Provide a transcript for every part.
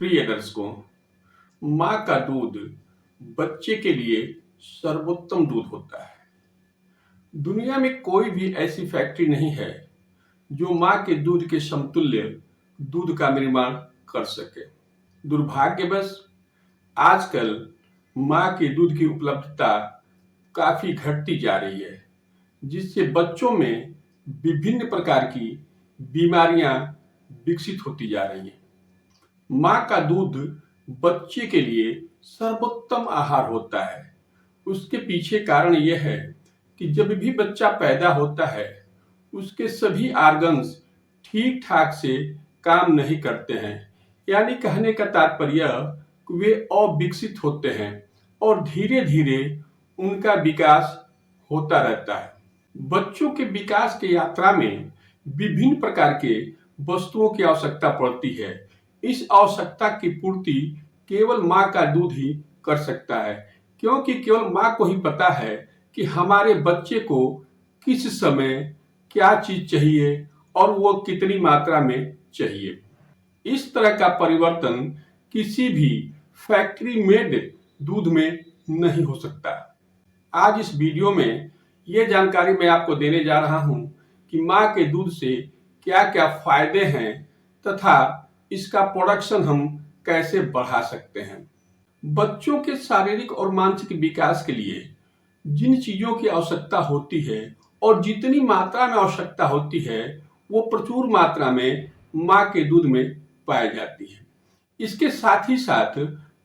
प्रिय दर्शकों, माँ का दूध बच्चे के लिए सर्वोत्तम दूध होता है। दुनिया में कोई भी ऐसी फैक्ट्री नहीं है जो माँ के दूध के समतुल्य दूध का निर्माण कर सके। दुर्भाग्यवश आजकल माँ के दूध की उपलब्धता काफी घटती जा रही है, जिससे बच्चों में विभिन्न प्रकार की बीमारियां विकसित होती जा रही हैं। माँ का दूध बच्चे के लिए सर्वोत्तम आहार होता है। उसके पीछे कारण यह है कि जब भी बच्चा पैदा होता है, उसके सभी ऑर्गन्स ठीक ठाक से काम नहीं करते हैं। यानी कहने का तात्पर्य वे अविकसित होते हैं और धीरे धीरे उनका विकास होता रहता है। बच्चों के विकास की यात्रा में विभिन्न प्रकार के वस्तुओं की आवश्यकता पड़ती है। इस आवश्यकता की पूर्ति केवल माँ का दूध ही कर सकता है, क्योंकि केवल माँ को ही पता है कि हमारे बच्चे को किस समय क्या चीज चाहिए और वो कितनी मात्रा में चाहिए। इस तरह का परिवर्तन किसी भी फैक्ट्री मेड दूध में नहीं हो सकता। आज इस वीडियो में ये जानकारी मैं आपको देने जा रहा हूं कि माँ के दूध से क्या क्या फायदे हैं तथा इसका प्रोडक्शन हम कैसे बढ़ा सकते हैं। बच्चों के शारीरिक और मानसिक विकास के लिए जिन चीजों की आवश्यकता होती है और जितनी मात्रा में आवश्यकता होती है, वो प्रचुर मात्रा में माँ के दूध में पाई जाती है। इसके साथ ही साथ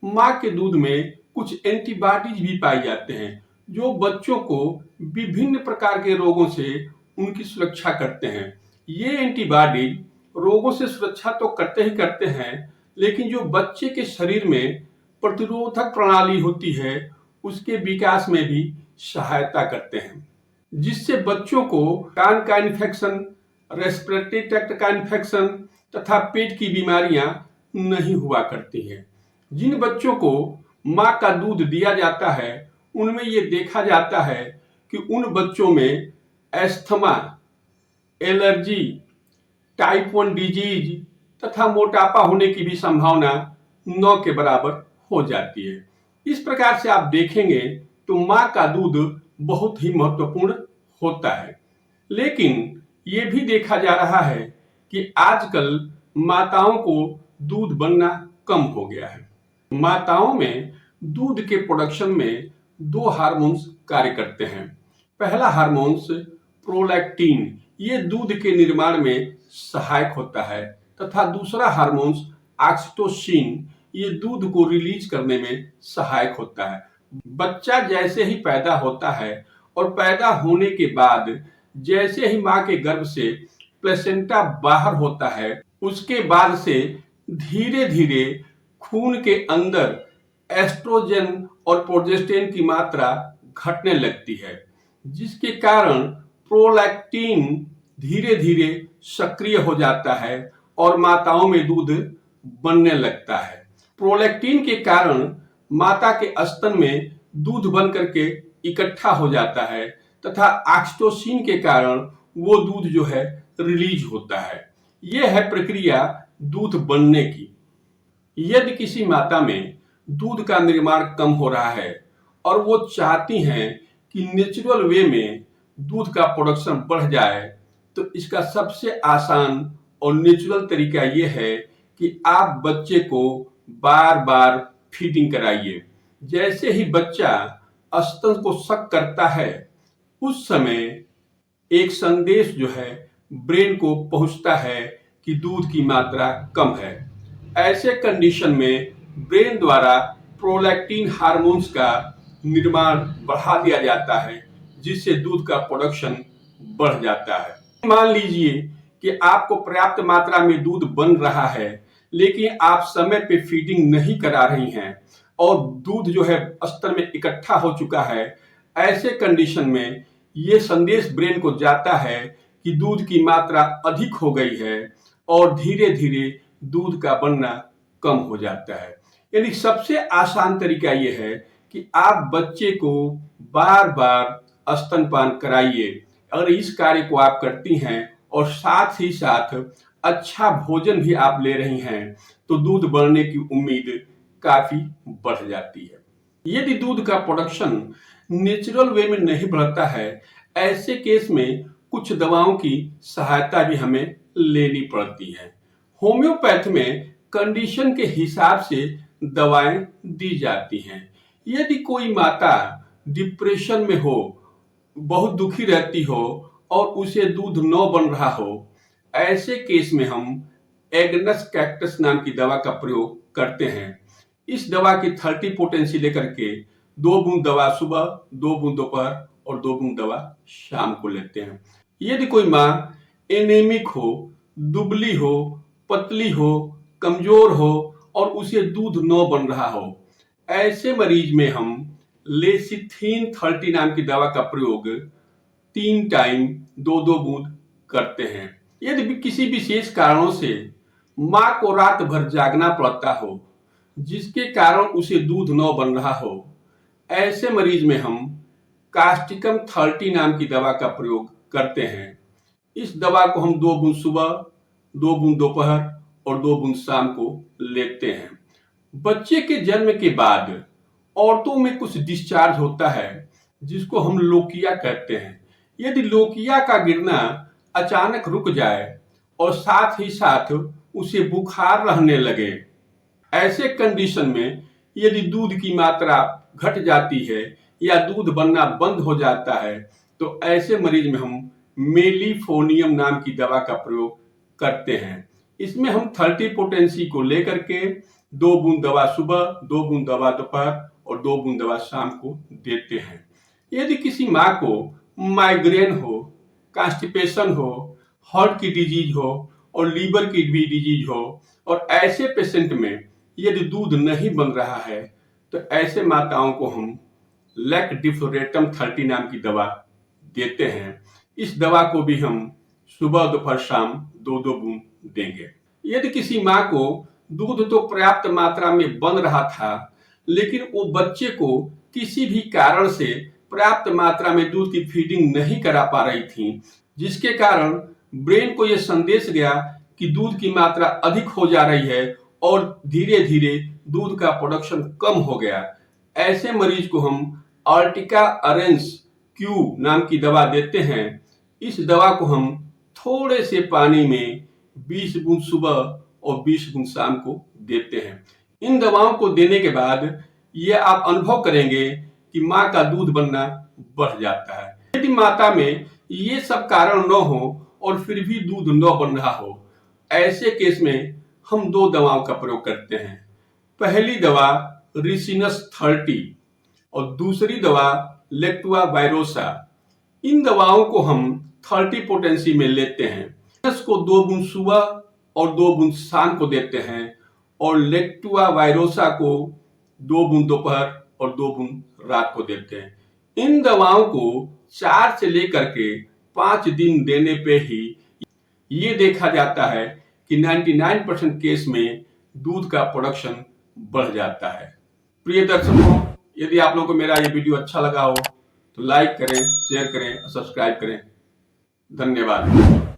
माँ के दूध में कुछ एंटीबॉडीज भी पाए जाते हैं, जो बच्चों को विभिन्न प्रकार के रोगों से उनकी सुरक्षा करते हैं। ये एंटीबॉडीज रोगों से सुरक्षा तो करते ही करते हैं, लेकिन जो बच्चे के शरीर में प्रतिरोधक प्रणाली होती है, उसके विकास में भी सहायता करते हैं, जिससे बच्चों को कान का इन्फेक्शन, रेस्पिरेटरी ट्रैक्ट का इन्फेक्शन तथा पेट की बीमारियां नहीं हुआ करती हैं। जिन बच्चों को माँ का दूध दिया जाता है, उनमें ये देखा जाता है कि उन बच्चों में एस्थमा, एलर्जी, टाइप 1 डिजीज तथा मोटापा होने की भी संभावना 9 के बराबर हो जाती है। इस प्रकार से आप देखेंगे तो माँ का दूध बहुत ही महत्वपूर्ण होता है। लेकिन ये भी देखा जा रहा है कि आजकल माताओं को दूध बनना कम हो गया है। माताओं में दूध के प्रोडक्शन में 2 हार्मोन्स कार्य करते हैं। पहला हार्मोन्स प्रोलैक्टिन, ये दूध के निर्माण में सहायक होता है, तथा दूसरा हार्मोन्स ऑक्सीटोसिन, ये दूध को रिलीज करने में सहायक होता है। बच्चा जैसे ही पैदा होता है और पैदा होने के बाद जैसे ही माँ के गर्भ से प्लेसेंटा बाहर होता है, उसके बाद से धीरे धीरे खून के अंदर एस्ट्रोजन और प्रोजेस्टेरोन की मात्रा घटने लगती है, जिसके कारण प्रोलैक्टिन धीरे धीरे सक्रिय हो जाता है और माताओं में दूध बनने लगता है। प्रोलैक्टिन के कारण माता के स्तन में दूध बन करके इकट्ठा हो जाता है तथा ऑक्सीटोसिन के कारण वो दूध जो है रिलीज होता है। यह है प्रक्रिया दूध बनने की। यदि किसी माता में दूध का निर्माण कम हो रहा है और वो चाहती हैं कि नेचुरल वे में दूध का प्रोडक्शन बढ़ जाए, तो इसका सबसे आसान और नेचुरल तरीका यह है कि आप बच्चे को बार बार फीडिंग कराइए। जैसे ही बच्चा स्तन को सक करता है, उस समय एक संदेश जो है ब्रेन को पहुंचता है कि दूध की मात्रा कम है। ऐसे कंडीशन में ब्रेन द्वारा प्रोलैक्टिन हार्मोन्स का निर्माण बढ़ा दिया जाता है, जिससे दूध का प्रोडक्शन बढ़ जाता है। मान लीजिए कि आपको पर्याप्त मात्रा में दूध बन रहा है, लेकिन आप समय पे फीडिंग नहीं करा रही हैं और दूध जो है स्तर में इकट्ठा हो चुका है। ऐसे कंडीशन में ये संदेश ब्रेन को जाता है कि दूध की मात्रा अधिक हो गई है और धीरे धीरे दूध का बनना कम हो जाता है। यानी सबसे आसान तरीका यह है कि आप बच्चे को बार बार स्तनपान कराइए। अगर इस कार्य को आप करती हैं और साथ ही साथ अच्छा भोजन भी आप ले रही हैं तो दूध बढ़ने की उम्मीद काफी बढ़ जाती है। यदि दूध का प्रोडक्शन नेचुरल वे में नहीं बढ़ता है, ऐसे केस में कुछ दवाओं की सहायता भी हमें लेनी पड़ती है। होम्योपैथ में कंडीशन के हिसाब से दवाएं दी जाती हैं। यदि कोई माता डिप्रेशन में हो, बहुत दुखी रहती हो और उसे दूध न बन रहा हो, ऐसे केस में हम एग्नस कैक्टस नाम की दवा का प्रयोग करते हैं। इस दवा की 30 पोटेंसी लेकर के 2 बूंद दवा सुबह, 2 बूंद दोपहर और 2 बूंद दवा शाम को लेते हैं। यदि कोई माँ एनीमिक हो, दुबली हो, पतली हो, कमजोर हो और उसे दूध न बन रहा हो, ऐसे मरीज में हम लेसिथीन 30 नाम की दवा का प्रयोग 3 टाइम 2-2 बूंद करते हैं। यदि किसी विशेष कारणों से माँ को रात भर जागना पड़ता हो, जिसके कारण उसे दूध न बन रहा हो, ऐसे मरीज में हम कास्टिकम 30 नाम की दवा का प्रयोग करते हैं। इस दवा को हम 2 बूंद सुबह, 2 बूंद दोपहर और 2 बूंद शाम को लेते हैं। बच्चे के जन्म के बाद औरतों में कुछ डिस्चार्ज होता है जिसको हम लोकिया कहते हैं। यदि लोकिया का गिरना अचानक रुक जाए और साथ ही साथ उसे बुखार रहने लगे, ऐसे कंडीशन में यदि दूध की मात्रा घट जाती है या दूध बनना बंद हो जाता है, तो ऐसे मरीज में हम मेलिफोनियम नाम की दवा का प्रयोग करते हैं। इसमें हम 30 पोटेंसी को लेकर के 2 बूंद दवा सुबह, 2 बूंद दवा दोपहर और 2 बूंद दवा शाम को देते हैं। यदि किसी माँ को माइग्रेन हो, कॉन्स्टिपेशन हो, हार्ट की डिजीज हो और लीवर की भी डिजीज हो और ऐसे पेशेंट में यदि दूध नहीं बन रहा है, तो ऐसे माताओं को हम लेक्डिफ्लोरेटम 30 नाम की दवा देते हैं। इस दवा को भी हम सुबह दोपहर शाम 2-2 बूंद देंगे। यदि किसी माँ को दूध तो पर्याप्त मात्रा में बन रहा था, लेकिन वो बच्चे को किसी भी कारण से पर्याप्त मात्रा में दूध की फीडिंग नहीं करा पा रही थी, जिसके कारण ब्रेन को यह संदेश गया कि दूध की मात्रा अधिक हो जा रही है और धीरे धीरे दूध का प्रोडक्शन कम हो गया, ऐसे मरीज को हम अर्टिका अरेंस क्यू नाम की दवा देते हैं। इस दवा को हम थोड़े से पानी में 20 बूंद सुबह और 20 बूंद शाम को देते हैं। इन दवाओं को देने के बाद ये आप अनुभव करेंगे कि माँ का दूध बनना बढ़ जाता है। यदि माता में ये सब कारण न हो और फिर भी दूध न बन रहा हो, ऐसे केस में हम 2 दवाओं का प्रयोग करते हैं। पहली दवा रिसिनस 30 और दूसरी दवा लेक्टुआ वायरोसा। इन दवाओं को हम 30 पोटेंसी में लेते हैं। इसको 2 बूंद सुबह और 2 बूंद शाम को देते हैं और लेक्टुआ वायरोसा को 2 बूंद दोपहर और 2 बूंद रात को देते हैं। इन दवाओं को 4 से लेकर के 5 दिन देने पे ही ये देखा जाता है कि 99% केस में दूध का प्रोडक्शन बढ़ जाता है। प्रिय दर्शकों, यदि आप लोगों को मेरा ये वीडियो अच्छा लगा हो तो लाइक करें, शेयर करें और सब्सक्राइब करें। धन्यवाद।